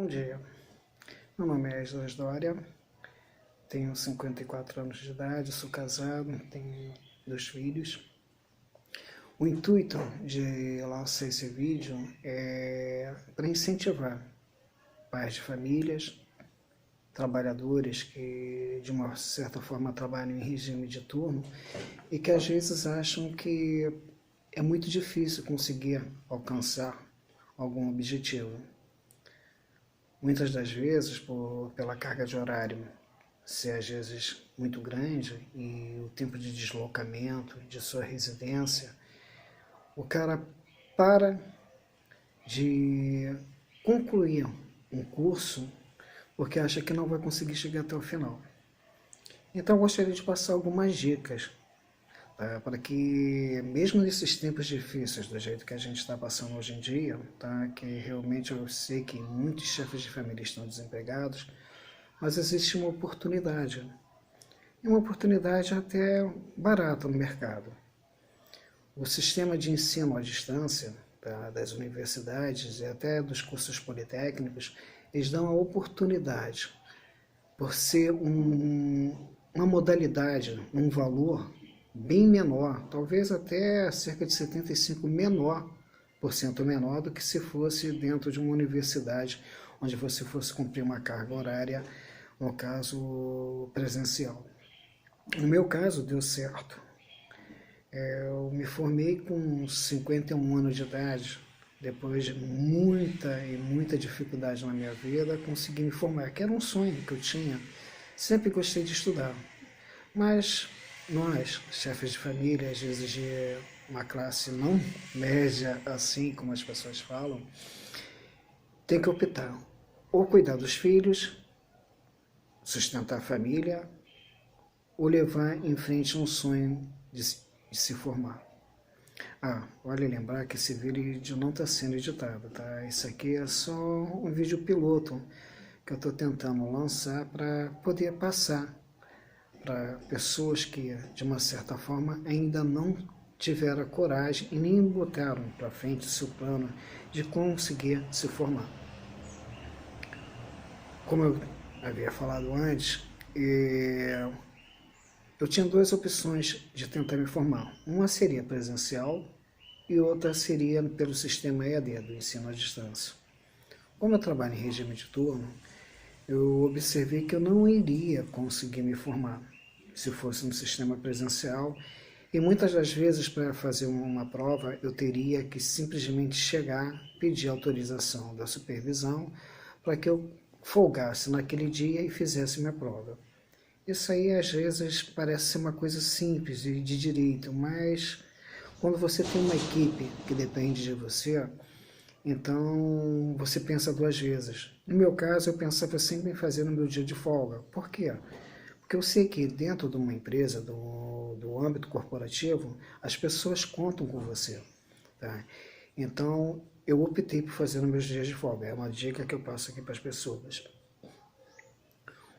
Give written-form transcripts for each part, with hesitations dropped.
dia, meu nome é Islas Dória, tenho 54 anos de idade, sou casado, tenho 2 filhos. O intuito de lançar esse vídeo é para incentivar pais de famílias, trabalhadores que de uma certa forma trabalham em regime de turno e que às vezes acham que é muito difícil conseguir alcançar algum objetivo. Muitas das vezes, pela carga de horário ser às vezes muito grande e o tempo de deslocamento de sua residência, o cara para de concluir um curso porque acha que não vai conseguir chegar até o final. Então eu gostaria de passar algumas dicas para que, mesmo nesses tempos difíceis, do jeito que a gente está passando hoje em dia, que realmente eu sei que muitos chefes de família estão desempregados, mas existe uma oportunidade, e uma oportunidade até barata no mercado. O sistema de ensino à distância das universidades e até dos cursos politécnicos, eles dão a oportunidade, por ser uma modalidade, um valor bem menor, talvez até cerca de 75% menor do que se fosse dentro de uma universidade onde você fosse cumprir uma carga horária, no caso presencial. No meu caso deu certo. Eu me formei com 51 anos de idade, depois de muita dificuldade na minha vida, consegui me formar, que era um sonho que eu tinha. Sempre gostei de estudar, mas nós, chefes de família, às vezes de uma classe não média, assim como as pessoas falam, tem que optar ou cuidar dos filhos, sustentar a família, ou levar em frente um sonho de se formar. Vale lembrar que esse vídeo não está sendo editado, tá? Isso aqui é só um vídeo piloto que eu estou tentando lançar para poder passar para pessoas que, de uma certa forma, ainda não tiveram a coragem e nem botaram para frente o seu plano de conseguir se formar. Como eu havia falado antes, eu tinha 2 opções de tentar me formar. Uma seria presencial e outra seria pelo sistema EAD, do ensino à distância. Como eu trabalho em regime de turno, eu observei que eu não iria conseguir me formar se fosse no sistema presencial, e muitas das vezes para fazer uma prova eu teria que simplesmente chegar, pedir autorização da supervisão para que eu folgasse naquele dia e fizesse minha prova. Isso aí às vezes parece ser uma coisa simples e de direito, mas quando você tem uma equipe que depende de você, então você pensa 2 vezes. No meu caso, eu pensava sempre em fazer no meu dia de folga. Por quê? Porque eu sei que dentro de uma empresa, do âmbito corporativo, as pessoas contam com você. Tá? Então, eu optei por fazer nos meus dias de folga. É uma dica que eu passo aqui para as pessoas.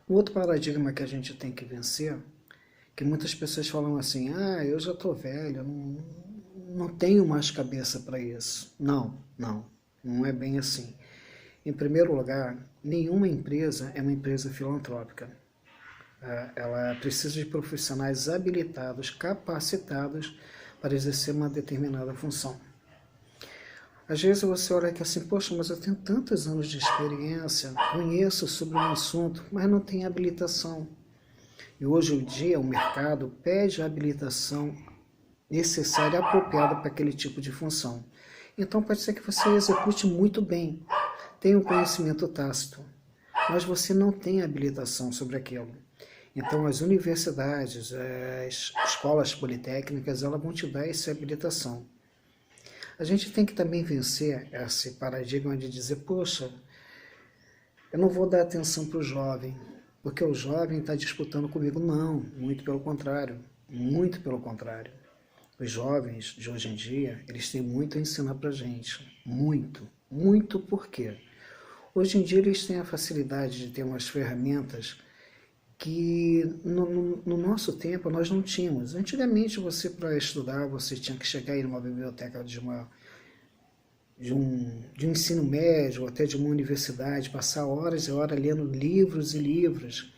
O outro paradigma que a gente tem que vencer, que muitas pessoas falam assim, eu já estou velho, não tenho mais cabeça para isso. Não é bem assim. Em primeiro lugar, nenhuma empresa é uma empresa filantrópica. Ela precisa de profissionais habilitados, capacitados para exercer uma determinada função. Às vezes você olha aqui assim, poxa, mas eu tenho tantos anos de experiência, conheço sobre um assunto, mas não tenho habilitação. E hoje em dia o mercado pede a habilitação necessária, apropriada para aquele tipo de função. Então pode ser que você execute muito bem, tenha um conhecimento tácito, mas você não tem habilitação sobre aquilo. Então as universidades, as escolas politécnicas, elas vão te dar essa habilitação. A gente tem que também vencer esse paradigma de dizer, poxa, eu não vou dar atenção para o jovem, porque o jovem está disputando comigo. Não, muito pelo contrário, muito pelo contrário. Os jovens de hoje em dia, eles têm muito a ensinar para a gente, muito por quê? Hoje em dia eles têm a facilidade de ter umas ferramentas que no nosso tempo nós não tínhamos. Antigamente você, para estudar, você tinha que chegar aí numa biblioteca de um ensino médio, ou até de uma universidade, passar horas e horas lendo livros e livros,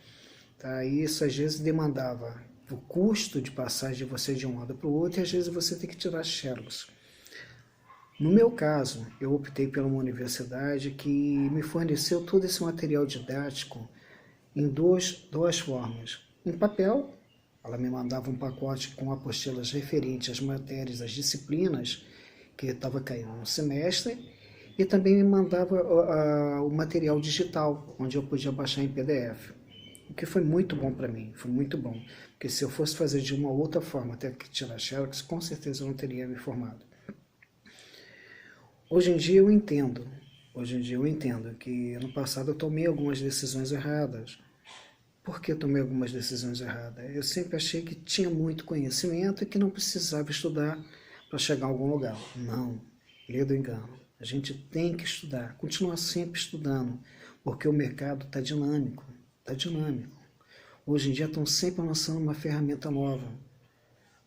tá? E isso às vezes demandava o custo de passagem de você de um lado para o outro, e às vezes você tem que tirar xerox. No meu caso, eu optei por uma universidade que me forneceu todo esse material didático em duas formas. Em papel, ela me mandava um pacote com apostilas referentes às matérias, às disciplinas que estava caindo no semestre, e também me mandava o material digital, onde eu podia baixar em PDF. O que foi muito bom para mim, foi muito bom, porque se eu fosse fazer de uma outra forma, até que tirar xerox, com certeza eu não teria me formado. Hoje em dia eu entendo que no passado eu tomei algumas decisões erradas. Por que eu tomei algumas decisões erradas? Eu sempre achei que tinha muito conhecimento e que não precisava estudar para chegar a algum lugar. Não, lê do engano. A gente tem que estudar, continuar sempre estudando, porque o mercado está dinâmico, Hoje em dia estão sempre lançando uma ferramenta nova.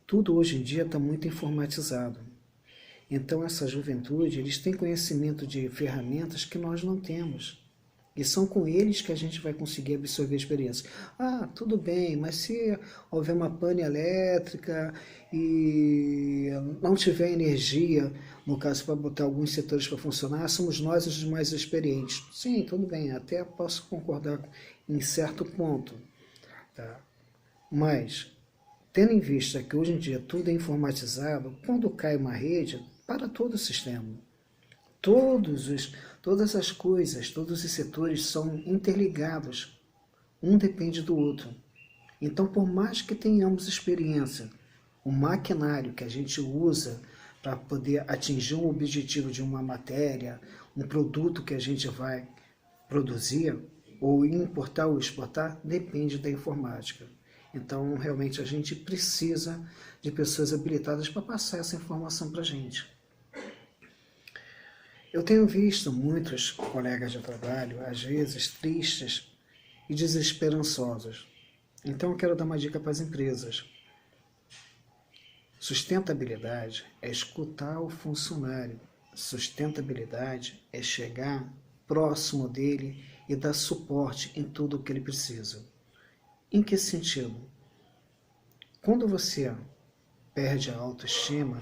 Tudo hoje em dia está muito informatizado. Então essa juventude, eles têm conhecimento de ferramentas que nós não temos. E são com eles que a gente vai conseguir absorver a experiência. Ah, tudo bem, mas se houver uma pane elétrica e não tiver energia, no caso para botar alguns setores para funcionar, somos nós os mais experientes. Sim, tudo bem, até posso concordar em certo ponto. Tá? Mas, tendo em vista que hoje em dia tudo é informatizado, quando cai uma rede, para todo o sistema. Todas as coisas, todos os setores são interligados. Um depende do outro. Então, por mais que tenhamos experiência, o maquinário que a gente usa para poder atingir um objetivo de uma matéria, um produto que a gente vai produzir, ou importar ou exportar, depende da informática. Então, realmente, a gente precisa de pessoas habilitadas para passar essa informação para a gente. Eu tenho visto muitos colegas de trabalho, às vezes, tristes e desesperançosos. Então, eu quero dar uma dica para as empresas. Sustentabilidade é escutar o funcionário. Sustentabilidade é chegar próximo dele e dar suporte em tudo o que ele precisa. Em que sentido? Quando você perde a autoestima,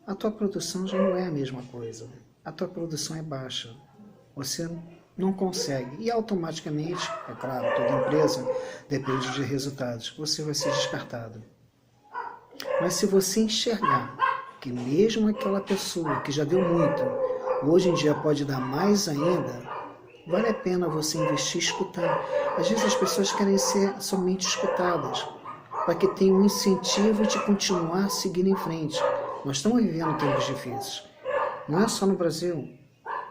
a tua produção já não é a mesma coisa. A tua produção é baixa. Você não consegue. E automaticamente, é claro, toda empresa depende de resultados. Você vai ser descartado. Mas se você enxergar que mesmo aquela pessoa que já deu muito, hoje em dia pode dar mais ainda, vale a pena você investir e escutar. Às vezes as pessoas querem ser somente escutadas, para que tenham um incentivo de continuar seguindo em frente. Nós estamos vivendo tempos difíceis. Não é só no Brasil.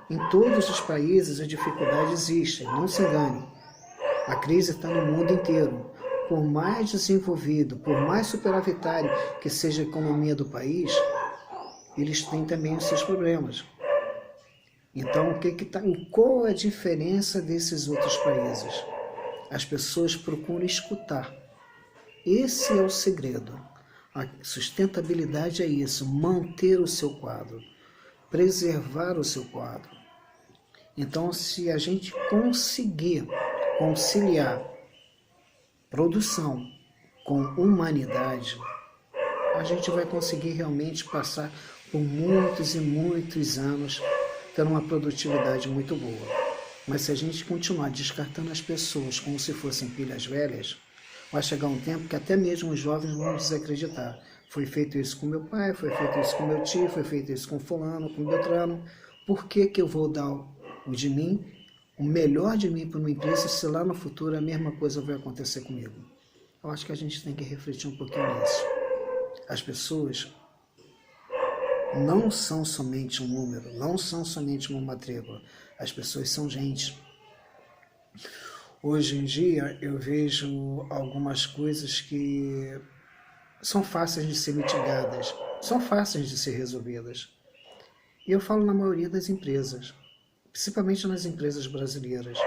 Em todos os países a dificuldade existe, não se engane. A crise está no mundo inteiro. Por mais desenvolvido, por mais superavitário que seja a economia do país, eles têm também os seus problemas. Então, qual a diferença desses outros países? As pessoas procuram escutar. Esse é o segredo. A sustentabilidade é isso, manter o seu quadro, preservar o seu quadro. Então, se a gente conseguir conciliar produção com humanidade, a gente vai conseguir realmente passar por muitos e muitos anos tendo uma produtividade muito boa. Mas se a gente continuar descartando as pessoas como se fossem pilhas velhas, vai chegar um tempo que até mesmo os jovens vão desacreditar. Foi feito isso com meu pai, foi feito isso com meu tio, foi feito isso com fulano, com Beltrano. Por que eu vou dar o de mim, o melhor de mim para uma empresa, se lá no futuro a mesma coisa vai acontecer comigo? Eu acho que a gente tem que refletir um pouquinho nisso. As pessoas não são somente um número, não são somente uma matrícula. As pessoas são gente. Hoje em dia eu vejo algumas coisas que são fáceis de ser mitigadas, são fáceis de ser resolvidas. E eu falo na maioria das empresas, principalmente nas empresas brasileiras.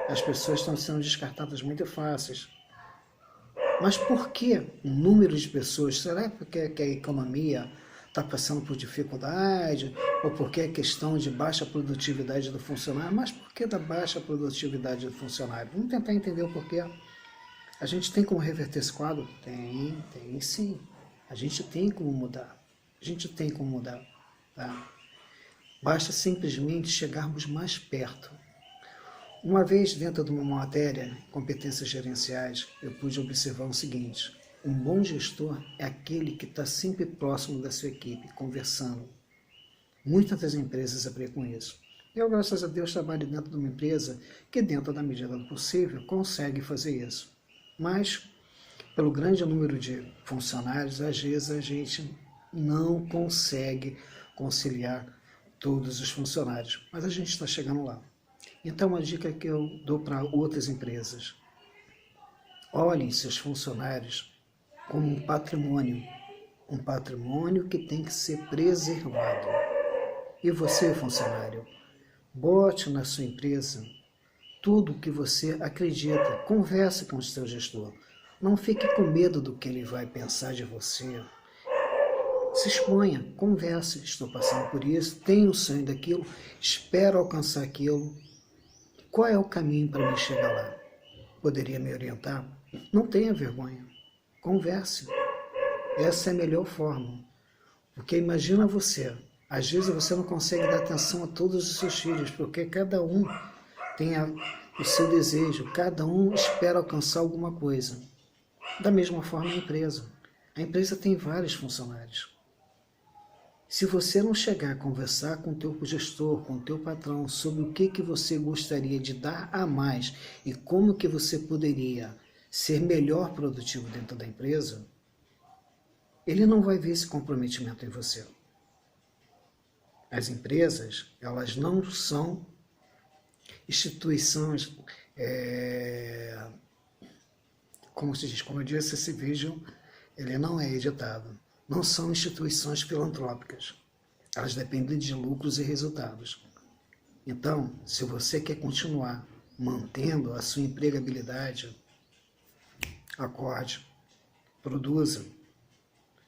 As pessoas estão sendo descartadas muito fáceis. Mas por que o número de pessoas? Será que a economia está passando por dificuldade, ou porque é questão de baixa produtividade do funcionário. Mas por que da baixa produtividade do funcionário? Vamos tentar entender o porquê. A gente tem como reverter esse quadro? Tem sim. A gente tem como mudar. A gente tem como mudar. Tá? Basta simplesmente chegarmos mais perto. Uma vez dentro de uma matéria, competências gerenciais, eu pude observar o seguinte: um bom gestor é aquele que está sempre próximo da sua equipe, conversando. Muitas das empresas aplicam isso. Eu, graças a Deus, trabalho dentro de uma empresa que, dentro da medida do possível, consegue fazer isso. Mas, pelo grande número de funcionários, às vezes a gente não consegue conciliar todos os funcionários. Mas a gente está chegando lá. Então, uma dica que eu dou para outras empresas: olhem seus funcionários como um patrimônio que tem que ser preservado. E você, funcionário, bote na sua empresa tudo o que você acredita, converse com o seu gestor. Não fique com medo do que ele vai pensar de você. Se exponha, converse, estou passando por isso, tenho o sonho daquilo, espero alcançar aquilo. Qual é o caminho para me chegar lá? Poderia me orientar? Não tenha vergonha. Converse. Essa é a melhor forma. Porque imagina você, às vezes você não consegue dar atenção a todos os seus filhos, porque cada um tem o seu desejo, cada um espera alcançar alguma coisa. Da mesma forma a empresa. A empresa tem vários funcionários. Se você não chegar a conversar com o teu gestor, com o teu patrão, sobre o que você gostaria de dar a mais e como que você poderia ser melhor produtivo dentro da empresa, ele não vai ver esse comprometimento em você. As empresas, elas não são instituições, como se diz, como eu disse, esse vídeo ele não é editado. Não são instituições filantrópicas. Elas dependem de lucros e resultados. Então, se você quer continuar mantendo a sua empregabilidade, acorde, produza,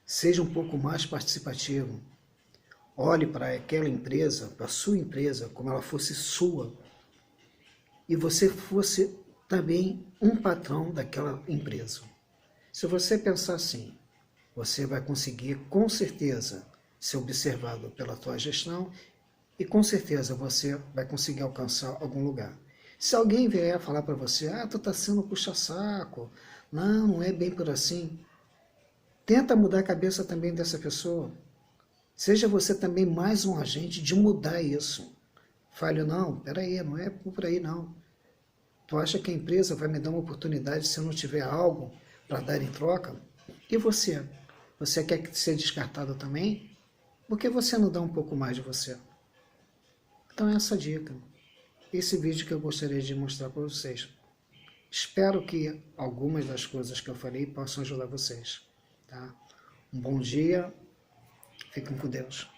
seja um pouco mais participativo. Olhe para aquela empresa, para a sua empresa, como ela fosse sua, e você fosse também um patrão daquela empresa. Se você pensar assim, você vai conseguir, com certeza, ser observado pela tua gestão e, com certeza, você vai conseguir alcançar algum lugar. Se alguém vier falar para você, tu está sendo puxa-saco, não é bem por assim, tenta mudar a cabeça também dessa pessoa. Seja você também mais um agente de mudar isso. Fale, não, peraí, não é por aí não. Tu acha que a empresa vai me dar uma oportunidade se eu não tiver algo para dar em troca? E você? Você quer ser descartado também? Por que você não dá um pouco mais de você? Então essa dica, esse vídeo que eu gostaria de mostrar para vocês. Espero que algumas das coisas que eu falei possam ajudar vocês. Tá? Um bom dia, fiquem com Deus.